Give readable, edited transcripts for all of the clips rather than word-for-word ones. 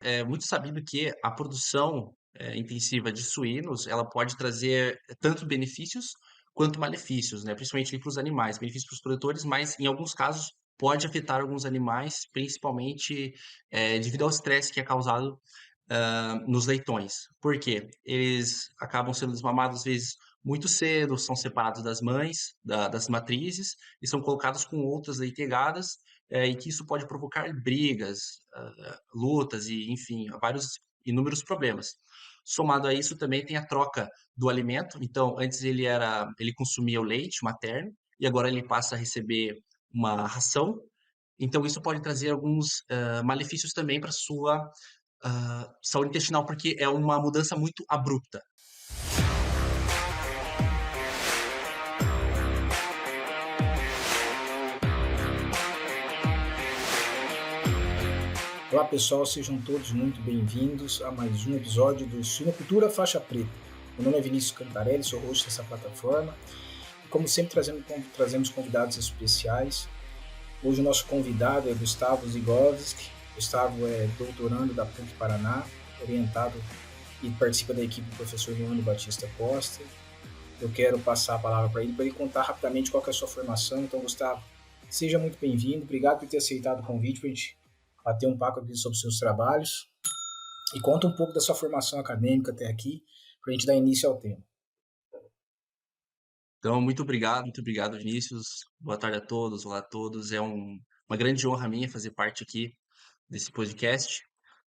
É muito sabido que a produção, intensiva de suínos, ela pode trazer tanto benefícios quanto malefícios, né, principalmente para os animais. Benefícios para os produtores, mas em alguns casos pode afetar alguns animais, principalmente, devido ao estresse que é causado, nos leitões. Por quê? Eles acabam sendo desmamados, às vezes, muito cedo, são separados das mães, das matrizes, e são colocados com outras leitegadas, e que isso pode provocar brigas, lutas e, enfim, vários inúmeros problemas. Somado a isso, também tem a troca do alimento. Então, antes ele consumia o leite materno e agora ele passa a receber uma ração. Então, isso pode trazer alguns malefícios também para sua saúde intestinal, porque é uma mudança muito abrupta. Olá pessoal, sejam todos muito bem-vindos a mais um episódio do Suinocultura Faixa Preta. Meu nome é Vinícius Cantarelli, sou host dessa plataforma e como sempre trazemos convidados especiais. Hoje o nosso convidado é Gustavo Zygowiski. Gustavo é doutorando da PUC Paraná, orientado e participa da equipe do professor Leandro Batista Costa. Eu quero passar a palavra para ele contar rapidamente qual que é a sua formação. Então, Gustavo, seja muito bem-vindo, obrigado por ter aceitado o convite para a gente bater um papo aqui sobre os seus trabalhos e conta um pouco da sua formação acadêmica até aqui, para a gente dar início ao tema. Então, muito obrigado, Vinícius. Boa tarde a todos, olá a todos. É uma grande honra minha fazer parte aqui desse podcast.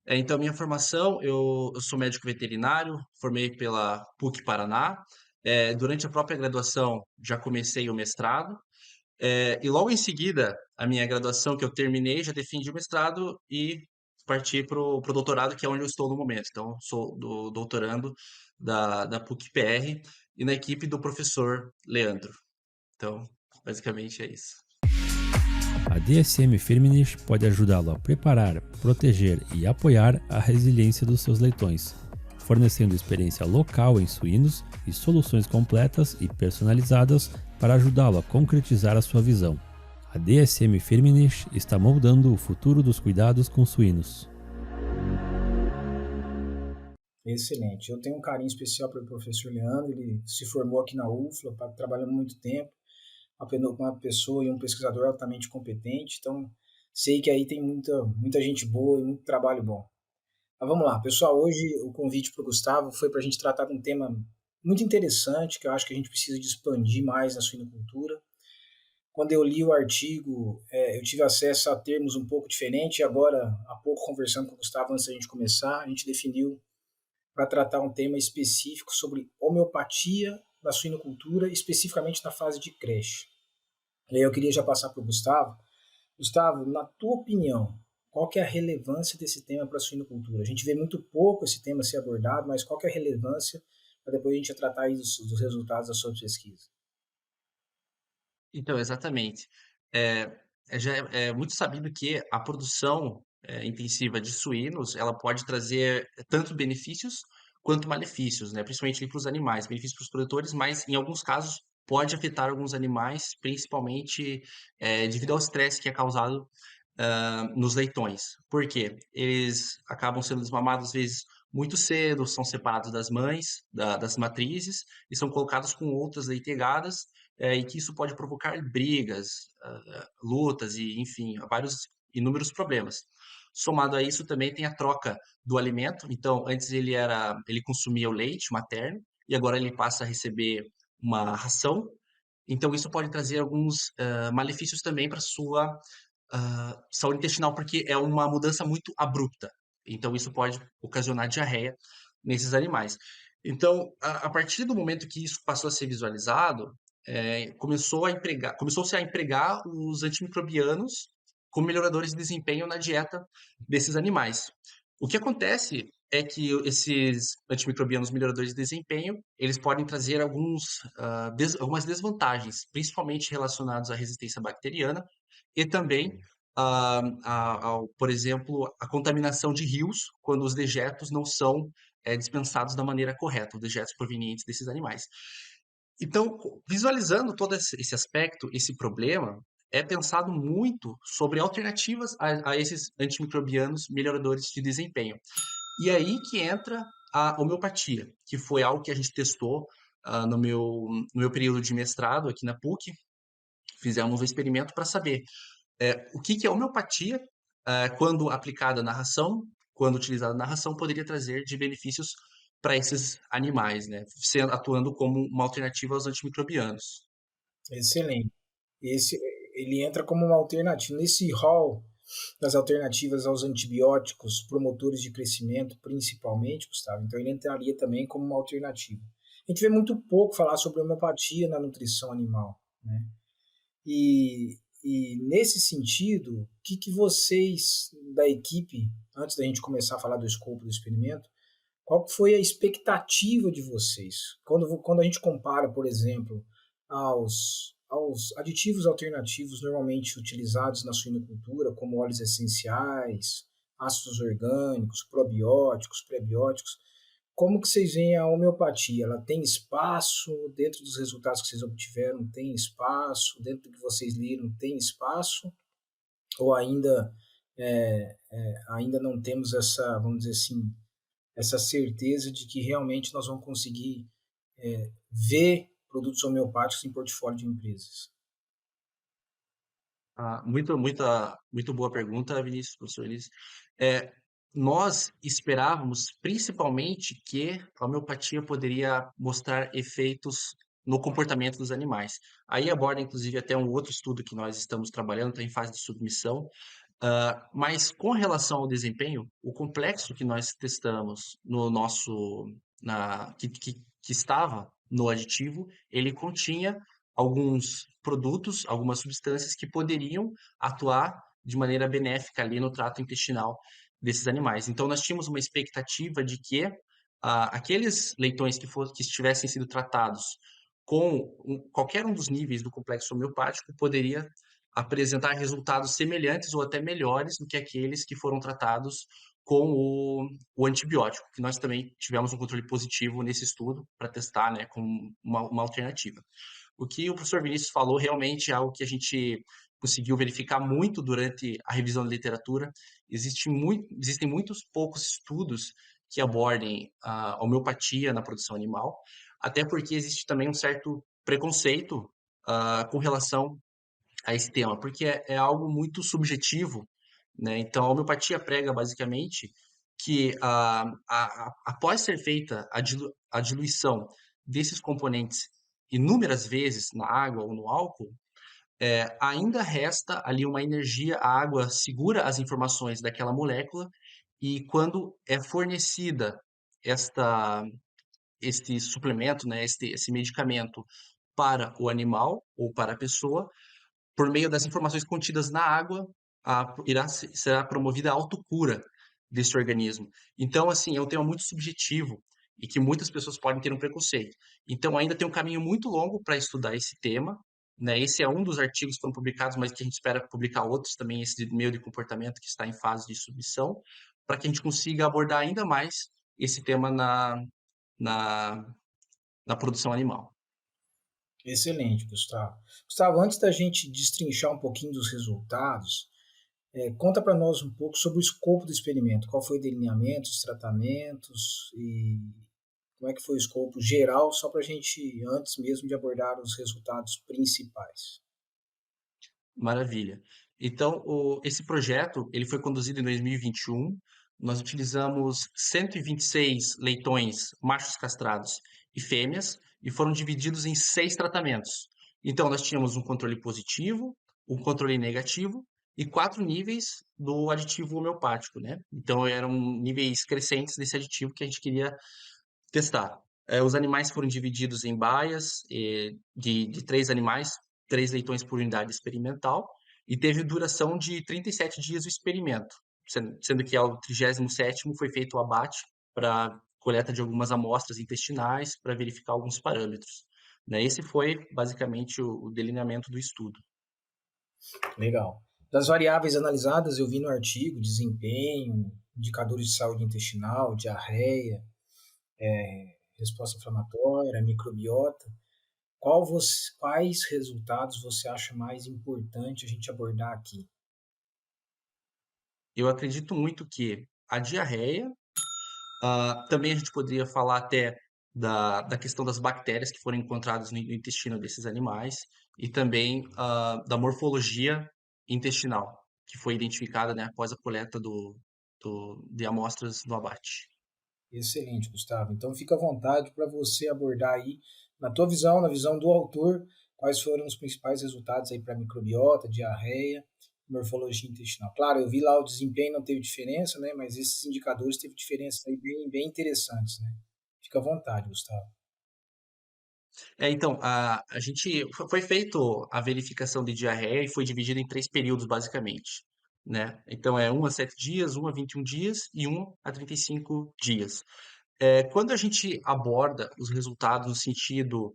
Então, minha formação, eu sou médico veterinário, formei pela PUC Paraná. Durante a própria graduação, já comecei o mestrado. E logo em seguida, a minha graduação que eu terminei, já defendi o mestrado e parti para o doutorado, que é onde eu estou no momento. Então, sou doutorando da PUC-PR e na equipe do professor Leandro. Então, basicamente é isso. A DSM Firmenich pode ajudá-lo a preparar, proteger e apoiar a resiliência dos seus leitões, fornecendo experiência local em suínos e soluções completas e personalizadas para ajudá-lo a concretizar a sua visão. A DSM Firmenich está moldando o futuro dos cuidados com suínos. Excelente. Eu tenho um carinho especial pelo professor Leandro, ele se formou aqui na UFLA, trabalhando muito tempo, uma pessoa e um pesquisador altamente competente, então sei que aí tem muita gente boa e muito trabalho bom. Mas vamos lá, pessoal, hoje o convite para o Gustavo foi para a gente tratar de um tema muito interessante, que eu acho que a gente precisa de expandir mais na suinocultura. Quando eu li o artigo, eu tive acesso a termos um pouco diferentes, e agora, há pouco, conversando com o Gustavo antes da gente começar, a gente definiu para tratar um tema específico sobre homeopatia na suinocultura, especificamente na fase de creche. E aí eu queria já passar para o Gustavo. Gustavo, na tua opinião, qual que é a relevância desse tema para a suinocultura? A gente vê muito pouco esse tema ser abordado, mas qual que é a relevância para depois a gente tratar aí dos resultados da sua pesquisa? Então, exatamente. É, é muito sabido que a produção intensiva de suínos, ela pode trazer tanto benefícios quanto malefícios, né? Principalmente para os animais, benefícios para os produtores, mas em alguns casos pode afetar alguns animais, principalmente devido ao estresse que é causado nos leitões. Por quê? Eles acabam sendo desmamados, às vezes, muito cedo, são separados das mães, das matrizes, e são colocados com outras leitegadas, e que isso pode provocar brigas, lutas e, enfim, vários inúmeros problemas. Somado a isso, também tem a troca do alimento. Então, antes ele consumia o leite materno e agora ele passa a receber uma ração. Então, isso pode trazer alguns malefícios também para sua saúde intestinal, porque é uma mudança muito abrupta. Então, isso pode ocasionar diarreia nesses animais. Então, a partir do momento que isso passou a ser visualizado, começou-se a empregar os antimicrobianos como melhoradores de desempenho na dieta desses animais. O que acontece é que esses antimicrobianos melhoradores de desempenho, eles podem trazer algumas desvantagens, principalmente relacionados à resistência bacteriana e também, por exemplo, a contaminação de rios quando os dejetos não são dispensados da maneira correta, os dejetos provenientes desses animais. Então, visualizando todo esse aspecto, esse problema, é pensado muito sobre alternativas a esses antimicrobianos melhoradores de desempenho. E aí que entra a homeopatia, que foi algo que a gente testou no meu período de mestrado aqui na PUC. Fizemos um experimento para saber o que que a homeopatia, quando aplicada na ração, quando utilizada na ração, poderia trazer de benefícios para esses animais, né? Atuando como uma alternativa aos antimicrobianos. Excelente. Esse, ele entra como uma alternativa. Nesse hall das alternativas aos antibióticos, promotores de crescimento, principalmente, Gustavo, então ele entraria também como uma alternativa. A gente vê muito pouco falar sobre homeopatia na nutrição animal, né? E nesse sentido, o que vocês da equipe, antes da gente começar a falar do escopo do experimento, qual que foi a expectativa de vocês? Quando a gente compara, por exemplo, aos aditivos alternativos normalmente utilizados na suinocultura, como óleos essenciais, ácidos orgânicos, probióticos, prebióticos, como que vocês veem a homeopatia? Ela tem espaço dentro dos resultados que vocês obtiveram? Tem espaço dentro do que vocês leram? Tem espaço? Ou ainda não temos essa, vamos dizer assim, essa certeza de que realmente nós vamos conseguir ver produtos homeopáticos em portfólio de empresas? Muito boa pergunta, Vinícius, professor Vinícius. É, nós esperávamos principalmente que a homeopatia poderia mostrar efeitos no comportamento dos animais. Aí aborda, inclusive, até um outro estudo que nós estamos trabalhando, está em fase de submissão. Mas com relação ao desempenho, o complexo que nós testamos no nosso, que estava no aditivo, ele continha alguns produtos, algumas substâncias que poderiam atuar de maneira benéfica ali no trato intestinal desses animais. Então, nós tínhamos uma expectativa de que aqueles leitões que estivessem sido tratados com qualquer um dos níveis do complexo homeopático poderia apresentar resultados semelhantes ou até melhores do que aqueles que foram tratados com o antibiótico, que nós também tivemos um controle positivo nesse estudo para testar, né, como uma alternativa. O que o professor Vinícius falou realmente é algo que a gente conseguiu verificar muito durante a revisão da literatura. Existem muitos poucos estudos que abordem a homeopatia na produção animal, até porque existe também um certo preconceito com relação a esse tema, porque é algo muito subjetivo, né? Então, a homeopatia prega basicamente que após ser feita a diluição desses componentes inúmeras vezes na água ou no álcool, ainda resta ali uma energia, a água segura as informações daquela molécula e quando é fornecida esta, este suplemento, né, esse medicamento para o animal ou para a pessoa, por meio das informações contidas na água, será promovida a autocura desse organismo. Então, assim, é um tema muito subjetivo e que muitas pessoas podem ter um preconceito. Então, ainda tem um caminho muito longo para estudar esse tema, né? Esse é um dos artigos que foram publicados, mas que a gente espera publicar outros também, esse de meio de comportamento que está em fase de submissão, para que a gente consiga abordar ainda mais esse tema na, na produção animal. Excelente, Gustavo. Gustavo, antes da gente destrinchar um pouquinho dos resultados, conta para nós um pouco sobre o escopo do experimento. Qual foi o delineamento, os tratamentos e como é que foi o escopo geral, só para a gente, antes mesmo de abordar os resultados principais. Maravilha. Então, esse projeto ele foi conduzido em 2021. Nós utilizamos 126 leitões machos castrados e fêmeas e foram divididos em 6 tratamentos. Então, nós tínhamos um controle positivo, um controle negativo e 4 níveis do aditivo homeopático, né? Então, eram níveis crescentes desse aditivo que a gente queria testar. Os animais foram divididos em baias de 3 animais, 3 leitões por unidade experimental, e teve duração de 37 dias o experimento, sendo que ao 37º foi feito o abate para coleta de algumas amostras intestinais para verificar alguns parâmetros, né? Esse foi basicamente o delineamento do estudo. Legal. Das variáveis analisadas, eu vi no artigo desempenho, indicadores de saúde intestinal, diarreia, resposta inflamatória, microbiota. quais resultados você acha mais importante a gente abordar aqui? Eu acredito muito que a diarreia, também a gente poderia falar até da questão das bactérias que foram encontradas no intestino desses animais e também da morfologia intestinal, que foi identificada, né, após a coleta de amostras no abate. Excelente, Gustavo. Então fica à vontade para você abordar aí, na tua visão, na visão do autor, quais foram os principais resultados aí para microbiota, diarreia, morfologia intestinal. Claro, eu vi lá o desempenho não teve diferença, né? Mas esses indicadores teve diferenças aí bem interessantes, né? Fica à vontade, Gustavo. Então, a gente foi feito a verificação de diarreia e foi dividida em 3 períodos, basicamente, né. Então é 1 a 7 dias, 1 a 21 dias e 1 a 35 dias. Quando a gente aborda os resultados no sentido,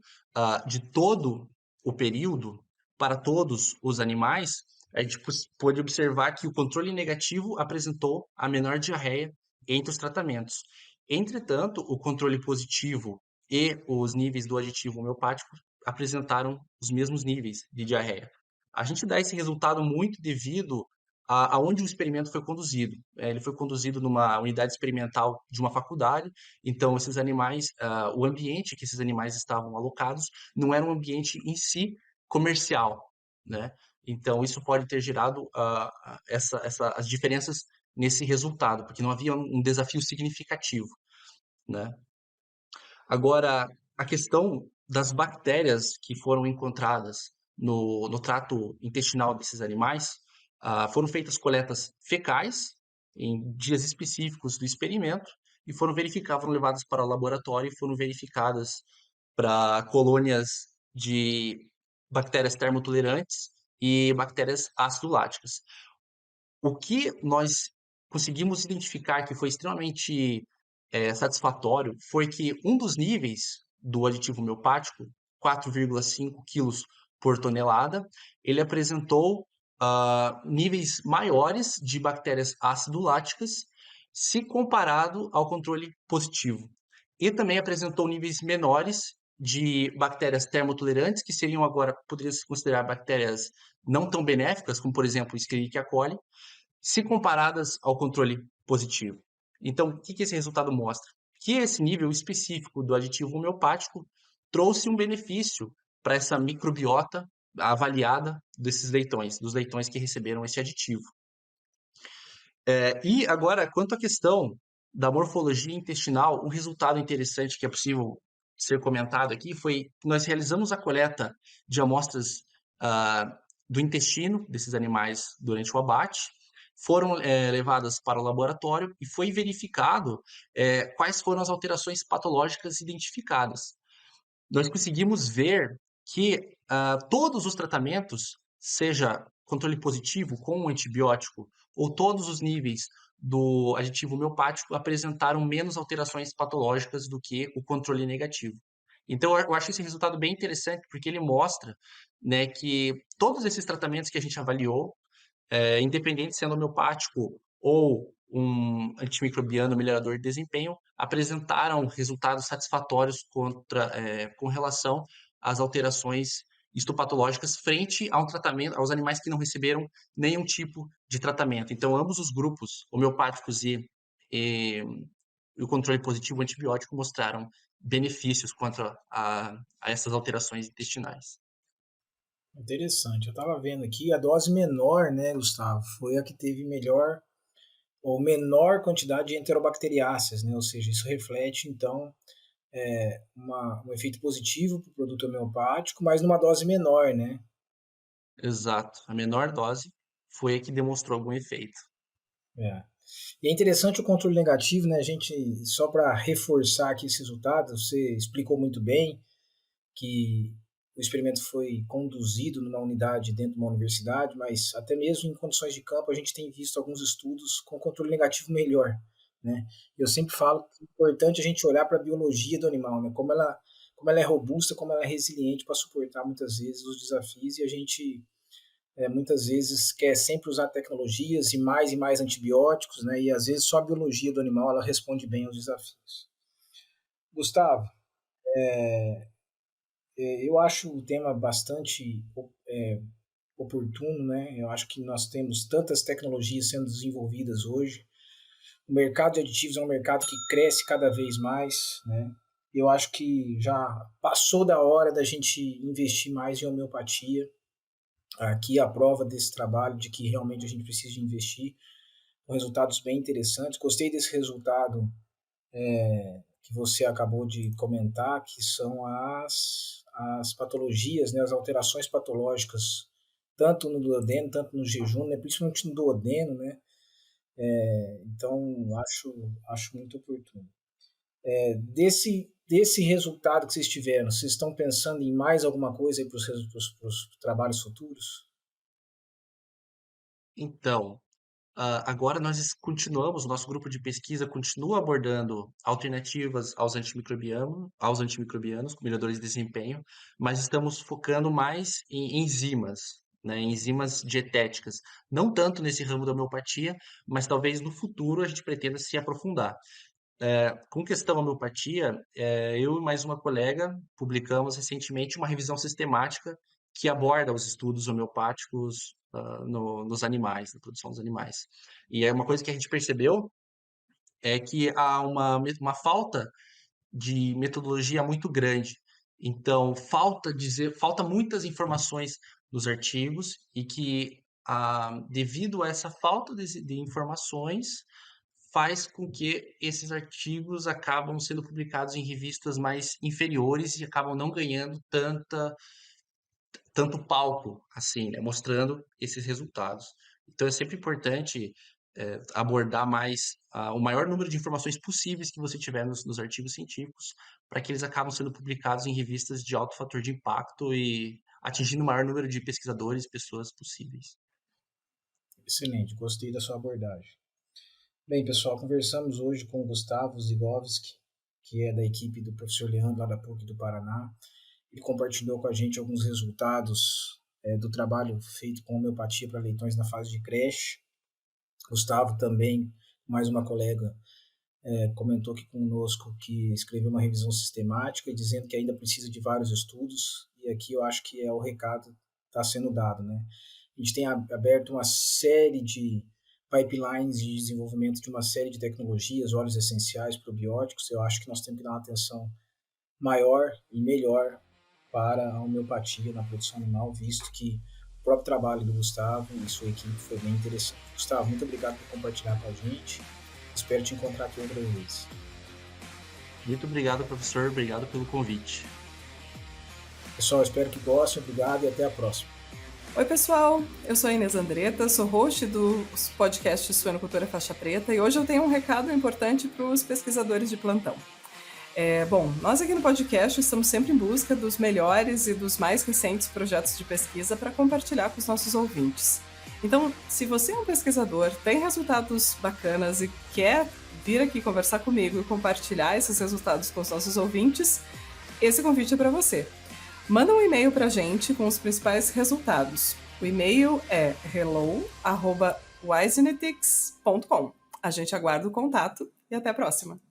de todo o período, para todos os animais, a gente pôde observar que o controle negativo apresentou a menor diarreia entre os tratamentos. Entretanto, o controle positivo e os níveis do aditivo homeopático apresentaram os mesmos níveis de diarreia. A gente dá esse resultado muito devido aonde o experimento foi conduzido. Ele foi conduzido numa unidade experimental de uma faculdade, então esses animais, o ambiente que esses animais estavam alocados não era um ambiente em si comercial, né? Então isso pode ter gerado as diferenças nesse resultado, porque não havia um desafio significativo, né? Agora, a questão das bactérias que foram encontradas no trato intestinal desses animais, foram feitas coletas fecais em dias específicos do experimento e foram levadas para o laboratório e foram verificadas para colônias de bactérias termotolerantes e bactérias ácido-láticas. O que nós conseguimos identificar que foi extremamente satisfatório foi que um dos níveis do aditivo homeopático, 4,5 quilos por tonelada, ele apresentou níveis maiores de bactérias ácido-láticas se comparado ao controle positivo. E também apresentou níveis menores de bactérias termotolerantes, que seriam agora, poderiam se considerar bactérias não tão benéficas, como por exemplo o Escherichia coli, se comparadas ao controle positivo. Então, o que esse resultado mostra? Que esse nível específico do aditivo homeopático trouxe um benefício para essa microbiota avaliada desses leitões, dos leitões que receberam esse aditivo. E agora, quanto à questão da morfologia intestinal, um resultado interessante que é possível ser comentado aqui foi que nós realizamos a coleta de amostras do intestino desses animais durante o abate, foram levadas para o laboratório e foi verificado quais foram as alterações patológicas identificadas. Nós conseguimos ver que todos os tratamentos, seja controle positivo com um antibiótico ou todos os níveis do aditivo homeopático apresentaram menos alterações patológicas do que o controle negativo. Então, eu acho esse resultado bem interessante porque ele mostra, né, que todos esses tratamentos que a gente avaliou, independente sendo homeopático ou um antimicrobiano melhorador de desempenho, apresentaram resultados satisfatórios com relação às alterações histopatológicas frente a um tratamento, aos animais que não receberam nenhum tipo de tratamento. Então, ambos os grupos, homeopáticos e, e o controle positivo antibiótico, mostraram benefícios contra a essas alterações intestinais. Interessante. Eu estava vendo aqui, a dose menor, né, Gustavo, foi a que teve melhor ou menor quantidade de enterobacteriáceas, né? Ou seja, isso reflete, então, um efeito positivo para o produto homeopático, mas numa dose menor, né? Exato. A menor dose foi a que demonstrou algum efeito. É. E é interessante o controle negativo, né? A gente, só para reforçar aqui esse resultado, você explicou muito bem que o experimento foi conduzido numa unidade dentro de uma universidade, mas até mesmo em condições de campo a gente tem visto alguns estudos com controle negativo melhor, né? Eu sempre falo que é importante a gente olhar para a biologia do animal, né? Como ela é robusta, como ela é resiliente para suportar muitas vezes os desafios, e a gente muitas vezes quer sempre usar tecnologias e mais antibióticos, né? E às vezes só a biologia do animal ela responde bem aos desafios. Gustavo, Eu acho o tema bastante oportuno, né? Eu acho que nós temos tantas tecnologias sendo desenvolvidas hoje. O mercado de aditivos é um mercado que cresce cada vez mais, né? Eu acho que já passou da hora da gente investir mais em homeopatia. Aqui a prova desse trabalho de que realmente a gente precisa de investir, com resultados bem interessantes. Gostei desse resultado que você acabou de comentar, que são as patologias, né, as alterações patológicas, tanto no duodeno, tanto no jejum, né, principalmente no duodeno, né? Então, acho muito oportuno. Desse resultado que vocês tiveram, vocês estão pensando em mais alguma coisa para os trabalhos futuros? Então, agora nós continuamos, o nosso grupo de pesquisa continua abordando alternativas aos antimicrobianos, com melhoradores de desempenho, mas estamos focando mais em enzimas, né, enzimas dietéticas. Não tanto nesse ramo da homeopatia, mas talvez no futuro a gente pretenda se aprofundar. Com questão à homeopatia, eu e mais uma colega publicamos recentemente uma revisão sistemática que aborda os estudos homeopáticos nos animais, na produção dos animais. E é uma coisa que a gente percebeu é que há uma falta de metodologia muito grande. Então, falta muitas informações nos artigos e que, devido a essa falta de informações, faz com que esses artigos acabam sendo publicados em revistas mais inferiores e acabam não ganhando tanto palco, assim, né, mostrando esses resultados. Então é sempre importante abordar o maior número de informações possíveis que você tiver nos artigos científicos, para que eles acabam sendo publicados em revistas de alto fator de impacto e atingindo o maior número de pesquisadores e pessoas possíveis. Excelente, gostei da sua abordagem. Bem, pessoal, conversamos hoje com o Gustavo Zigovski, que é da equipe do professor Leandro, lá da PUC do Paraná. Ele compartilhou com a gente alguns resultados do trabalho feito com homeopatia para leitões na fase de creche. Gustavo também, mais uma colega, comentou aqui conosco que escreveu uma revisão sistemática, dizendo que ainda precisa de vários estudos, e aqui eu acho que o recado está sendo dado, né? A gente tem aberto uma série de pipelines de desenvolvimento de uma série de tecnologias, óleos essenciais, probióticos. Eu acho que nós temos que dar uma atenção maior e melhor para a homeopatia na produção animal, visto que o próprio trabalho do Gustavo e sua equipe foi bem interessante. Gustavo, muito obrigado por compartilhar com a gente. Espero te encontrar aqui outra vez. Muito obrigado, professor. Obrigado pelo convite. Pessoal, espero que gostem. Obrigado e até a próxima. Oi, pessoal. Eu sou a Inês Andretta, sou host do podcast Suinocultura Faixa Preta e hoje eu tenho um recado importante para os pesquisadores de plantão. Bom, nós aqui no podcast estamos sempre em busca dos melhores e dos mais recentes projetos de pesquisa para compartilhar com os nossos ouvintes. Então, se você é um pesquisador, tem resultados bacanas e quer vir aqui conversar comigo e compartilhar esses resultados com os nossos ouvintes, esse convite é para você. Manda um e-mail para a gente com os principais resultados. O e-mail é hello@wisenetics.com. A gente aguarda o contato e até a próxima.